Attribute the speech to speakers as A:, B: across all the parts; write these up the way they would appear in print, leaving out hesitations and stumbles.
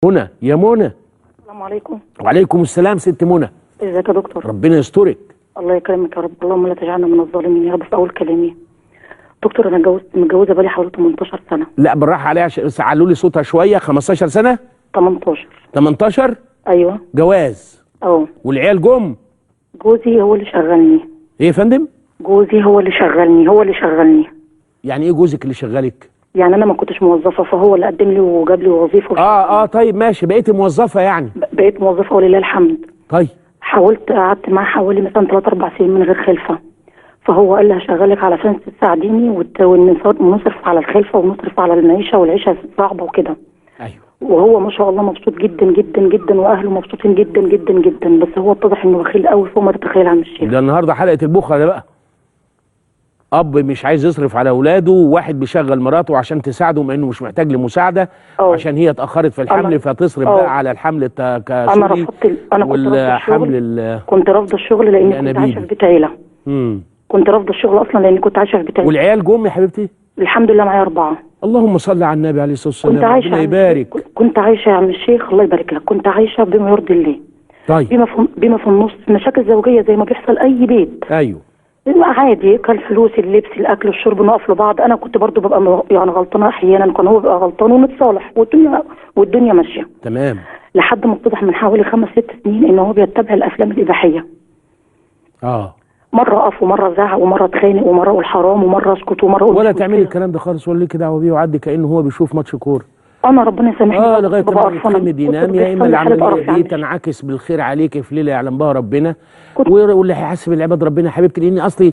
A: منى يا منى.
B: السلام عليكم.
A: وعليكم السلام ست منى.
B: ازيك يا دكتور؟
A: ربنا يسترك.
B: الله يكرمك يا رب، اللهم لا تجعلنا من الظالمين يا رب. في اول كلامي دكتور، انا متجوزه بقالي حوالي 18 سنه.
A: لا بالراحه عليها بس علوا لي صوتها شويه. 15 سنه؟
B: 18.
A: 18؟
B: ايوه
A: جواز. والعيال جم؟
B: جوزي هو اللي شغلني.
A: ايه يا فندم؟
B: جوزي هو اللي شغلني.
A: يعني ايه جوزك اللي شغالك؟
B: يعني انا ما كنتش موظفه، فهو اللي قدم لي وجاب لي وظيفه.
A: طيب ماشي، بقيتي موظفه يعني؟
B: بقيت موظفه ولله الحمد.
A: طيب
B: حاولت، قعدت معاه حوالي مثلا 3 4 سنين من غير خلفه، فهو قال لي هشغلك علشان تساعديني ونصرف على الخلفه ونصرف على المعيشه، والعيشه صعبه وكده.
A: ايوه.
B: وهو ما شاء الله مبسوط جدا جدا جدا، واهله مبسوطين جدا جدا جدا، بس هو اتضح انه بخيل قوي فوق ما تتخيل عم الشيخ.
A: ده النهارده حلقه البخله ده بقى. اب مش عايز يصرف على اولاده، وواحد بيشغل مراته عشان تساعده مع انه مش محتاج لمساعده، عشان هي اتاخرت في الحمل فتصرف بقى على الحمل
B: انا رفضت. انا كنت رافضه الشغل. كنت رافضه الشغل لاني كنت عايشه في بيت عيله. كنت رافضه الشغل اصلا لاني كنت عايشه في بيت عيله.
A: والعيال جم يا حبيبتي؟
B: الحمد لله معايا 4.
A: اللهم صل على النبي عليه الصلاه والسلام.
B: كنت عايشه،
A: ربنا يبارك.
B: كنت عايشه يا عم الشيخ الله يبارك لك، كنت عايشه بما يرضي الله.
A: طيب.
B: بما في النص مشاكل زوجيه زي ما بيحصل اي بيت.
A: ايوه
B: عادي، كالفلوس اللبس الاكل الشرب نقف لبعض. انا كنت برضو ببقى يعني غلطانه احيانا، كان هو بيبقى غلطان ونتصالح والدنيا ماشيه
A: تمام.
B: لحد ما اتضح من حوالي 5 6 سنين ان هو بيتبع الافلام الاباحيه. مره اقف ومره ازعق ومره اتخانق ومره اقول حرام ومره اسكت ومره اقول
A: ولا تعملي الكلام ده خالص، ولا ليكي دعوه بيه، وعدي كانه هو بيشوف ماتش كوره.
B: انا ربنا يسامحني
A: لغايه ما يتخمد ينام، يا اما العمليه دي تنعكس بالخير عليك في ليله يعلم بها ربنا، واللي هيحاسب العباد ربنا. حبيبتي لان اصلي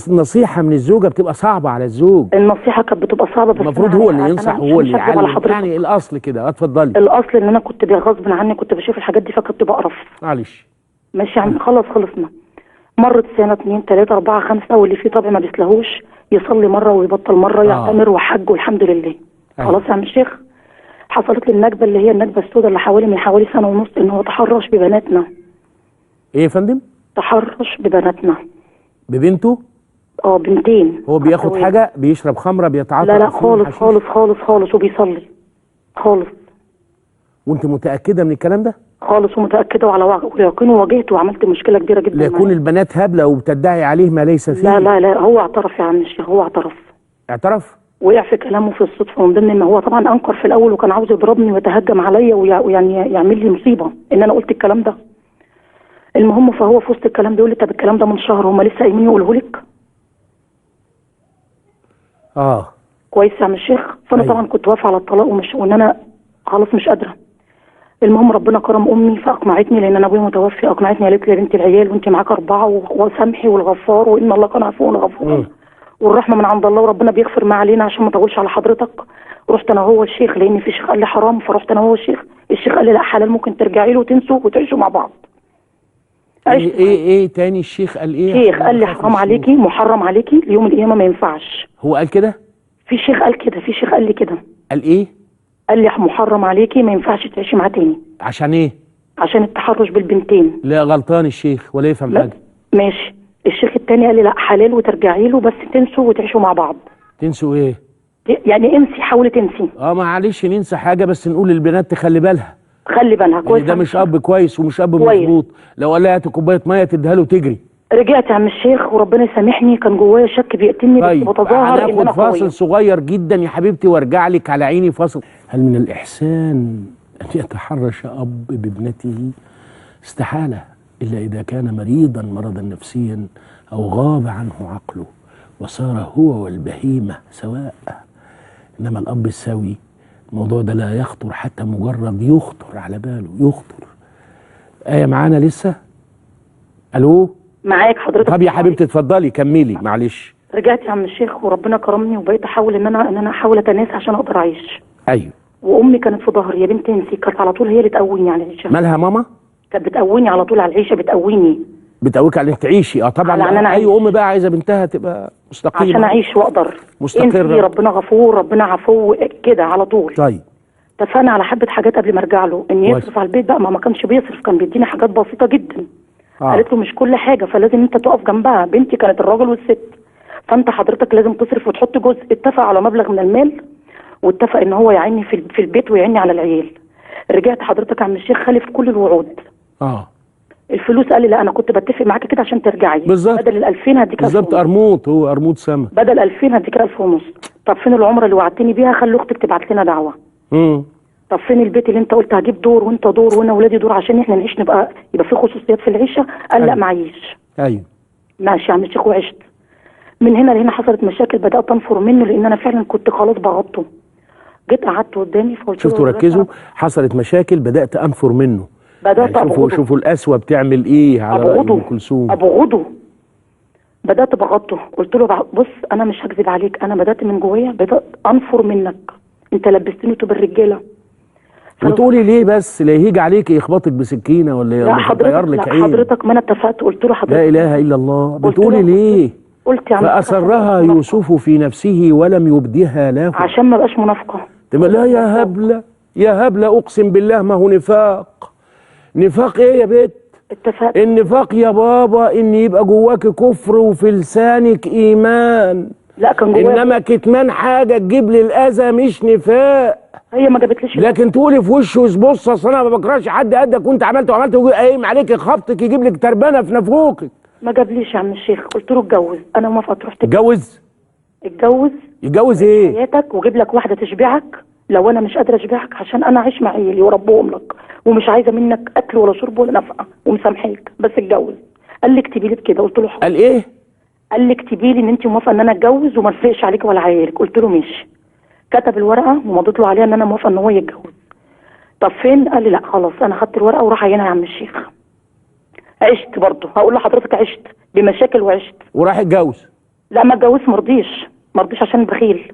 A: النصيحه من الزوجه بتبقى صعبه على الزوج.
B: النصيحه كانت بتبقى صعبه، بس
A: المفروض هو اللي ينصح وهو اللي يعلم. يعني الاصل كده. اتفضلي.
B: الاصل ان انا كنت غصب عني كنت بشوف الحاجات دي فكنت بقرف.
A: معلش
B: ماشي يا عم، خلاص خلصنا. مرت سنه 2 3 4 5 واللي فيه طبعا ما بيسلهوش، يصلي مره ويبطل مره، يعتمر وحج والحمد لله. خلاص يا عم الشيخ، حصلت لي النكبه اللي هي النكبه السوداء اللي من حوالي سنه ونص، ان هو تحرش ببناتنا.
A: ايه يا فندم؟
B: تحرش ببناتنا.
A: ببنته؟
B: بنتين.
A: هو بياخد حاجه؟ بيشرب خمره؟ بيتعاطى؟
B: لا خالص خالص خالص خالص، وبيصلي خالص.
A: وانت متاكده من الكلام ده؟ خالص
B: ومتاكده وعلى يقين، وواجهته وعملت مشكله كبيره جدا.
A: لا يكون البنات هبله وبتدعي عليه ما ليس فيه.
B: لا هو اعترف يا عم الشيخ، هو اعترف. وقع في كلامه في الصدفه، من ضمن ما هو طبعا انكر في الاول وكان عاوز يضربني ويتهجم عليا ويعني يعمل لي مصيبه ان انا قلت الكلام ده. المهم فهو في وسط الكلام ده يقول لي طب الكلام ده من شهر، هم لسه قايمين يقولوه لك؟ كويس يا عم الشيخ. فانا طبعا كنت واقفه على الطلاق وان انا خلاص مش قادره. المهم ربنا كرم امي فاقنعتني، لان انا ابويا متوفي، اقنعتني قالت لي يا بنت العيال وانت معاك 4 وسامحي والغفار وان الله كان عفوا غفورا والرحمه من عند الله وربنا بيغفر ما علينا عشان ما اطولش على حضرتك. رحت انا وهو الشيخ، لان في شيخ قال لي حرام، فرحت انا وهو الشيخ قال لي لا حلال، ممكن ترجعي له وتنسوا وتعيشوا مع بعض.
A: ايه تاني الشيخ قال ايه؟
B: الشيخ قال لي حرام عليكي، محرم عليكي، ليوم القيامه ما ينفعش.
A: هو قال كده؟
B: في شيخ قال كده، في شيخ قال لي كده.
A: قال ايه؟
B: قال لي محرم عليكي، ما ينفعش تعيشي معاه تاني.
A: عشان ايه؟ عشان
B: التحرش بالبنتين.
A: لا غلطان الشيخ ولا يفهم حاجه.
B: ماشي. الشيخ التاني قال لي لا حلال وترجعي له، بس تنسوا وتعيشوا مع بعض.
A: تنسوا ايه؟
B: يعني انسي، حاولي تنسي.
A: معلش ننسى حاجه، بس نقول للبنات تخلي بالها.
B: خلي بالها كويس.
A: ده مش اب كويس ومش اب مظبوط. لو قال لها هات كوبايه ميه تديها له تجري.
B: رجعت يا عم الشيخ وربنا يسامحني، كان جوايا شك بيقتلني.
A: طيب.
B: بس بتظاهر ان انا
A: قويه. فاصل صغير جدا يا حبيبتي وارجع لك على عيني. فاصل. هل من الاحسان ان يتحرش اب بابنته؟ استحاله، الا اذا كان مريضا مرضا نفسيا او غاب عنه عقله وصار هو والبهيمه سواء. انما الاب السوي الموضوع ده لا يخطر، حتى مجرد يخطر على باله يخطر. معانا لسه؟ الو
B: معاك حضرتك.
A: طب يا حبيبتي اتفضلي كملي. معلش.
B: رجعت يا عم الشيخ وربنا كرمني وبقيت احاول ان انا احاول اتناسى عشان اقدر اعيش.
A: ايوه.
B: وامي كانت في ظهري، يا بنتي انسي، كانت على طول هي اللي تقويني على العيشه.
A: مالها ماما؟
B: كانت بتقويني على طول على العيشه،
A: بتقويك على انك تعيشي. طبعا اي ام بقى عايزه بنتها تبقى مستقيمه
B: عشان اعيش واقدر
A: مستقره.
B: ربنا غفور، ربنا عفو كده على طول.
A: طيب.
B: اتفقنا على حبه حاجات قبل ما ارجع له، ان يصرف على البيت بقى. ما كانش بيصرف، كان بيديني حاجات بسيطه جدا. قالت له مش كل حاجه، فلازم انت تقف جنبها. بنتي كانت الراجل والست، فانت حضرتك لازم تصرف وتحط جزء. اتفق على مبلغ من المال، واتفق ان هو يعيني في البيت ويعيني على العيال. رجعت حضرتك يا عم الشيخ خالف كل الوعود. الفلوس قال لي لا انا كنت بتفق معاك كده عشان ترجعي
A: بالظبط،
B: بدل ال 2000 هديك 1000
A: بالظبط. قرموط، هو قرموط سما.
B: بدل 2000 هديك 1000 ونص. طب فين العمره اللي وعدتني بيها؟ خلي اختك تبعت لنا دعوه. طب فين البيت اللي انت قلت هجيب دور وانت دور وانا ولادي دور عشان احنا نعيش يبقى في خصوصيات في العيشه؟ قال لا معيش.
A: ايوه
B: ماشي يا عم الشيخ. وعشت من هنا لهنا، حصلت مشاكل، بدات انفر منه لان انا فعلا كنت خلاص بغطه. جيت قعدت قدامي فقلت له
A: شفتوا ركزوا، حصلت مشاكل بدات انفر منه.
B: بدات
A: يعني شوفوا القسوه بتعمل ايه على ام كلثوم.
B: ابغضه. بدات بغطه. قلت له بص انا مش هكذب عليك، انا بدات من جوايا بدات انفر منك، انت لبستني توب الرجاله.
A: وتقولي ليه بس؟ لا يهيج عليك يخبطك بسكينه ولا يطير لك عين.
B: حضرتك ما انا اتفقت قلت له حضرتك
A: لا اله الا الله. بتقولي ليه؟
B: قلت يا عم
A: فاسرها يوسف في نفسه ولم يبدها له
B: عشان ما بقاش منافقه.
A: لا يا هبله، يا هبله، اقسم بالله ما هو نفاق. نفاق ايه يا بت؟
B: اتفقت.
A: النفاق يا بابا ان يبقى جواك كفر وفي لسانك ايمان.
B: لا كان جوايا.
A: انما كتمان حاجه تجيب لي الاذى مش نفاق.
B: هي ما جابتليش.
A: لكن تقولي في وشه بص اصل انا ما بكرهش حد قدك وانت عملت وعملت قايم عليك خبطك يجيب لك تربانه في نافوخك.
B: ما جابليش يا عم الشيخ. قلت له اتجوز، انا موافقه تروح
A: تتجوز.
B: اتجوز
A: ايه؟
B: حياتك وجيب لك واحده تشبعك لو انا مش قادره اشبعك، عشان انا اعيش مع عيالي واربهم لك ومش عايزه منك اكل ولا شرب ولا نفقه ومسامحيك، بس اتجوز. قال لي اكتبي لي بكده. قلت له حاضر.
A: قال ايه؟
B: قال لي اكتبي لي ان انت موافقه ان انا اتجوز وما افرقش عليك ولا عيالك. قلت له ماشي. كتب الورقه ومضيت له عليها ان انا موافقه ان هو يتجوز. طب فين؟ قال لي لا خلاص انا خدت الورقه وراح عينها يا عم الشيخ. عشت برضه، هقول لحضرتك عشت بمشاكل وعشت.
A: وراح اتجوز؟
B: لا ما اتجوزش، مرضيش عشان بخيل.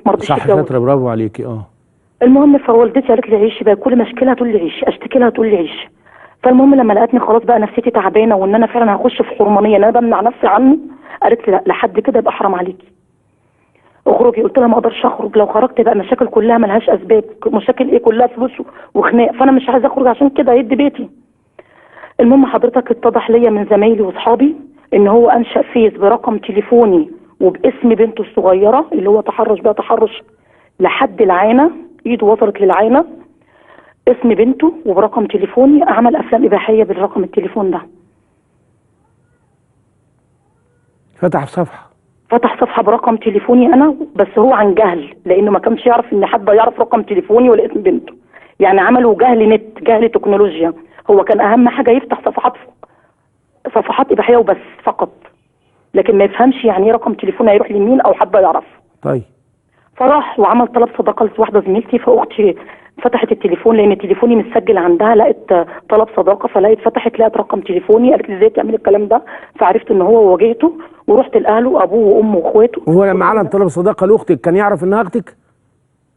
B: مرضيش.
A: صح شاطره، برافو عليكي.
B: المهم فوالدتي قالت لي عيشي بقى، كل مشكله تقول لي عيشي، اشتكي لها تقول لي عيشي. فالمهم لما لقتني خلاص بقى نفسيتي تعبانه وان انا فعلا هخش في حرمانيه ان انا بمنع نفسي عنه، قالت لي لا لحد كده يبقى حرام عليكي اخرجي. قلت لها ما اقدرش اخرج، لو خرجت بقى مشاكل كلها ملهاش اسباب. مشاكل ايه؟ كلها فلوس وخناق، فانا مش عايزه اخرج عشان كده هيدي بيتي. المهم حضرتك اتضح ليا من زمايلي واصحابي ان هو انشا فيس برقم تليفوني وباسم بنته الصغيره اللي هو تحرش بقى تحرش لحد العانه، ايده وصلت للعانه، اسم بنته وبرقم تليفوني، عمل افلام اباحيه بالرقم التليفون ده.
A: فتح صفحه
B: برقم تليفوني انا، بس هو عن جهل لانه ما كانش يعرف ان حد يعرف رقم تليفوني ولا اسم بنته. يعني عملوا جهل نت، جهل تكنولوجيا. هو كان اهم حاجه يفتح صفحات اباحيه وبس فقط، لكن ما يفهمش يعني ايه رقم تليفون هيروح لمين او حد يعرف.
A: طيب.
B: فراح وعمل طلب صداقه لواحده زميلتي، فاختي فتحت التليفون لان تليفوني متسجل عندها، لقيت طلب صداقه فلقيت فتحت لقيت رقم تليفوني، قالت لي ازاي تعملي الكلام ده؟ فعرفت ان هو وواجهته ورحت لاهله ابوه وامه واخواته.
A: وهو لما عمل طلب صداقه لاختك كان يعرف انها اختك؟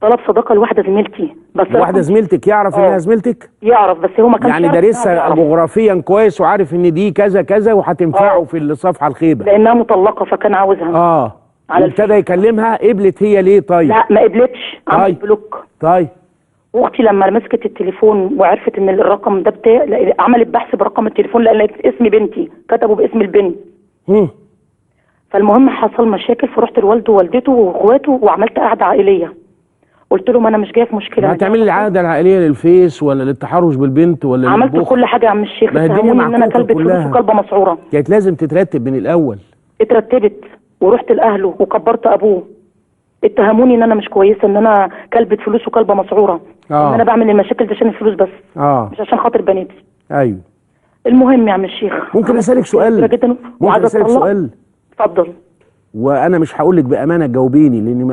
B: طلب صداقه لواحده زميلتي بس.
A: واحده زميلتك يعرف انها زميلتك؟
B: يعرف بس هو ما كانش
A: يعني دارسها جغرافيا كويس وعارف ان دي كذا كذا وهتنفعه في الصفحه الخيبه
B: لانها مطلقه فكان عاوزها.
A: ابتدى يكلمها. قبلت هي ليه طيب؟
B: لا ما قبلتش، عملت بلوك.
A: طيب.
B: واختي لما مسكت التليفون وعرفت ان الرقم ده بتاعي عملت بحث برقم التليفون لان اسم بنتي كتبوا باسم البنت. فالمهم حصل مشاكل، فرحت لوالده ووالدته واخواته وعملت قعده عائليه. قلت لهم انا مش جايه في مشكله.
A: هتعملي العاده العائليه للفيس ولا للتحرش بالبنت ولا
B: عملت كل حاجه يا عم الشيخ.
A: اتهموني
B: ان انا كلبة فلوس وكلبه مسعوره.
A: كانت لازم تترتب من الاول.
B: اترتبت ورحت لاهله وكبرت ابوه. اتهموني ان انا مش كويسه، ان انا كلبة فلوس وكلبه مسعوره. ان انا بعمل المشاكل دي عشان الفلوس بس. مش عشان خاطر بناتي.
A: ايوه.
B: المهم يا عم الشيخ
A: ممكن اسالك سؤال؟
B: اتفضل.
A: وانا مش هقول لك بامانه تجاوبيني لان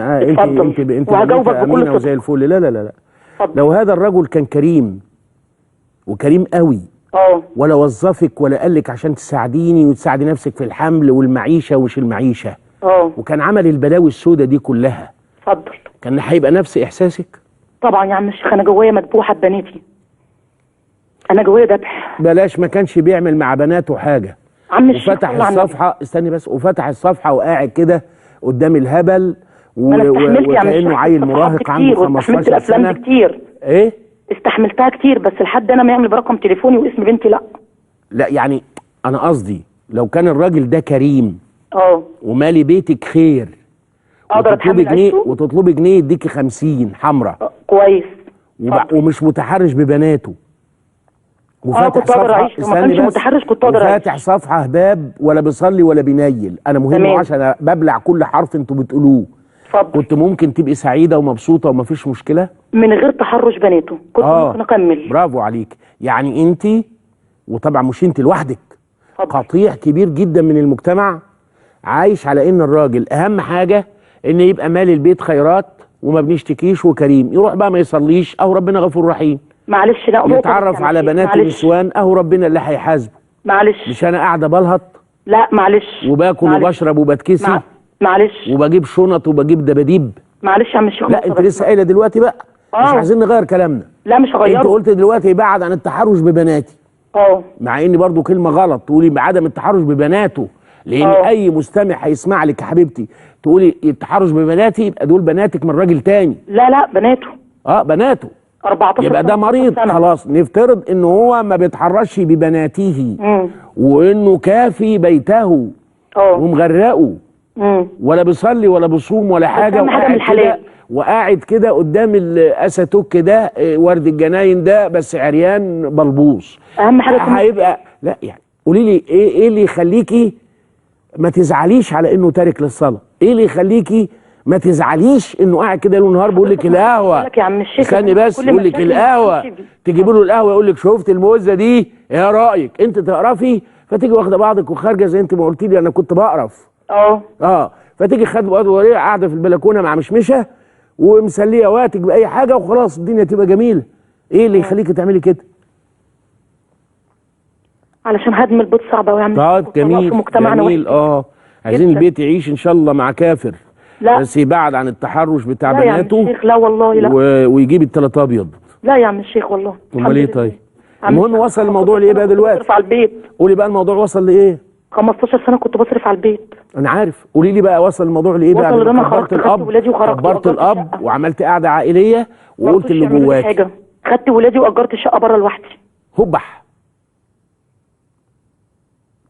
A: انت
B: وهجاوبك بكل
A: وزي الفل. لا لو هذا الرجل كان كريم وكريم قوي ولا وظفك ولا قال لك عشان تساعديني وتساعدي نفسك في الحمل والمعيشه ومش المعيشه وكان عمل البلاوي السوداء دي كلها،
B: اتفضل،
A: كان هيبقى نفس احساسك؟
B: طبعا يا عم الشيخ انا جوايا مذبوحه ببناتي، انا جوايا ذبح.
A: بلاش، ما كانش بيعمل مع بناته حاجه.
B: عم الشيخ
A: وفتح الصفحه، استني بس، وفتح الصفحه وقاعد كده قدام الهبل وكانه عيل مراهق عنده 15 سنه.
B: كتير
A: ايه؟
B: استحملتها كتير، بس لحد انا ما يعمل برقم تليفوني واسم بنتي
A: لا يعني انا قصدي لو كان الراجل ده كريم ومالي بيتك خير
B: اقدر اتحمل عيشته
A: وتطلبي جنيه يديكي 50 حمراء.
B: كويس.
A: ومش متحرش ببناته،
B: كنت اقدر اعيش. ما كانش متحرش كنت اقدر اعيش.
A: فاتح صفحه هباب ولا بيصلي ولا بينيل. انا مهم عشان ببلع كل حرف انتوا بتقولوه.
B: اتفضل.
A: كنت ممكن تبقي سعيده ومبسوطه ومفيش مشكله
B: من غير تحرش بناته، كنت ممكن اكمل.
A: برافو عليك. يعني انت، وطبعا مش انت لوحدك، قطيع كبير جدا من المجتمع عايش على ان الراجل اهم حاجه ان يبقى مال البيت خيرات وما بنشتكيش وكريم، يروح بقى ما يصليش اهو ربنا غفور رحيم.
B: معلش لا
A: يتعرف على بنات النسوان اهو ربنا اللي هيحاسبه.
B: معلش
A: مش انا قاعده بلهط.
B: لا معلش.
A: وباكل وبشرب وبتكسي.
B: معلش.
A: وبجيب شنط وبجيب دباديب.
B: معلش يا عم الشيخ.
A: لا انت لسه قايله دلوقتي بقى. مش عايزين نغير كلامنا.
B: لا مش هغيره.
A: انت قلت دلوقتي بعد عن التحرش ببناتي. مع ان برضو كلمه غلط تقولي بعدم التحرش ببناته، لان اي مستمع هيسمع لك يا حبيبتي تقولي التحرش ببناتي يبقى دول بناتك من راجل تاني.
B: لا بناته.
A: بناته
B: 14
A: يبقى ده مريض سنة. خلاص نفترض ان هو ما بيتحرش ببناته وانه كافي بيته ومغرقه ولا بيصلي ولا بيصوم ولا حاجه، وقاعد كده قدام الاساتوك ده ورد الجناين ده بس عريان بلبوص.
B: اهم حاجه
A: هيبقى لا يعني قولي لي ايه اللي يخليكي ما تزعليش على انه تارك للصلاه؟ ايه اللي يخليكي ما تزعليش انه قاعد كده ليل نهار بيقول لك القهوه؟ استني بس، يقول لك القهوه، تجيبي له القهوه يقول لك شفت الموزه دي ايه رايك؟ انت تقرفي فتيجي واخده بعضك وخارجه زي انت ما قلتي لي انا كنت بقرف. فتيجي خد بعض قاعده في البلكونه مع مشمشه ومسليه وقتك باي حاجه وخلاص الدنيا تبقى جميله. ايه اللي يخليكي تعملي كده؟
B: علشان هدم البيت صعب قوي يا عم.
A: طيب جميل جميل. عايزين البيت يعيش ان شاء الله مع كافر.
B: لا
A: بس يبعد عن التحرش بتاع
B: لا
A: بناته.
B: يا عم الشيخ. لا والله لا.
A: ويجيب التلات ابيض.
B: لا يا عم الشيخ والله.
A: امال ايه طيب؟ المهم وصل الموضوع لايه بقى دلوقتي؟
B: بصرف على البيت.
A: قولي بقى الموضوع وصل لايه؟
B: 15 سنه كنت بصرف على البيت.
A: انا عارف. قولي لي بقى وصل الموضوع لايه بقى؟
B: وصل لما خرجت خدت ولادي وخرجت.
A: كبرت الاب وعملت قعده عائليه وقلت اللي جواك.
B: خدت ولادي واجرت الشقه بره لوحدي.
A: هبح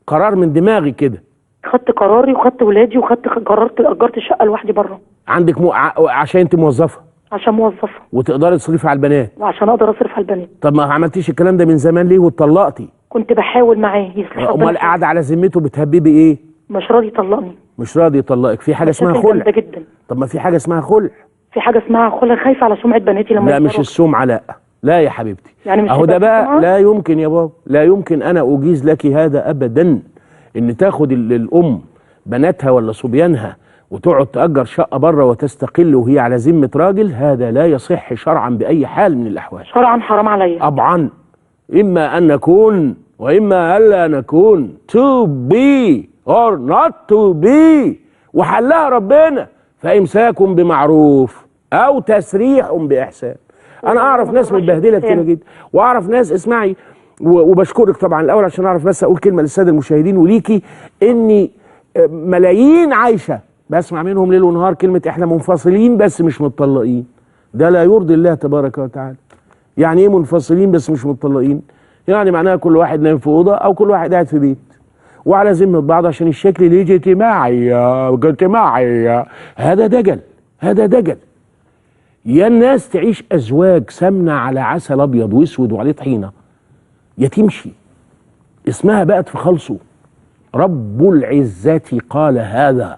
A: قرار من دماغي كده.
B: خدت قراري وخدت ولادي قررت اجرت الشقه لوحدي بره.
A: عندك عشان انت موظفه.
B: عشان موظفه.
A: وتقدري تصرفي على البنات.
B: وعشان اقدر اصرف على البنات.
A: طب ما عملتيش الكلام ده من زمان ليه واتطلقتي؟
B: كنت بحاول معاه يصلح.
A: امال قاعده على ذمته بتهببي ايه؟
B: مش راضي يطلقني.
A: مش راضي يطلقك. في حاجه اسمها خلع.
B: جدا.
A: طب ما في حاجه اسمها خلع.
B: في حاجه اسمها خلع. خايفه على سمعه بناتي لما
A: لا مش السمعه. لا يا حبيبتي.
B: يعني مش
A: اهو ده بقى لا يمكن يا بابا. لا يمكن انا اجيز لك هذا ابدا، ان تاخد الام بناتها ولا صبيانها وتقعد تأجر شقة بره وتستقل وهي على ذمة راجل. هذا لا يصح شرعا بأي حال من الأحوال.
B: شرعا حرام عليا.
A: طبعا. إما أن نكون وإما ألا نكون. to be or not to be. وحلها ربنا. فإمساك بمعروف أو تسريح بإحسان. أنا أعرف ناس متبهدلة كتير جدا، وأعرف ناس اسمعي وبشكرك طبعا الأول عشان أعرف بس أقول كلمة للسادة المشاهدين وليكي، إني ملايين عايشة بسمع منهم ليل ونهار كلمة احنا منفصلين بس مش متطلقين. ده لا يرضي الله تبارك وتعالى. يعني ايه منفصلين بس مش متطلقين؟ يعني معناها كل واحد نايم في اوضه او كل واحد قاعد في بيت وعلى ذمه بعض عشان الشكل الاجتماعي. هذا دجل. هذا دجل. يا الناس تعيش ازواج سمنه على عسل ابيض واسود وعليه طحينه، يا تمشي اسمها بقت في خلصه. رب العزة قال هذا.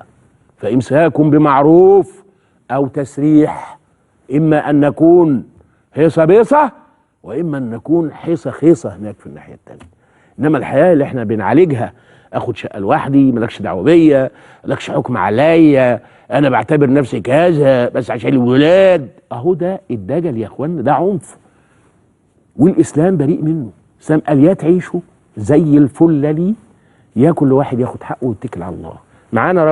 A: فإمساك بمعروف أو تسريح. إما أن نكون هيصة بيصة وإما أن نكون حيصة خيصة هناك في الناحية التانية. إنما الحياة اللي احنا بنعالجها أخد شقة لوحدي مالكش دعوة بيا، مالكش حكم عليا، أنا بعتبر نفسي كذا بس عشان الولاد، أهو ده الدجل يا إخوانا. ده عنف والإسلام بريء منه. الإسلام قال يا تعيشوا زي الفل لي يا كل واحد ياخد حقه ويتكل على الله. معانا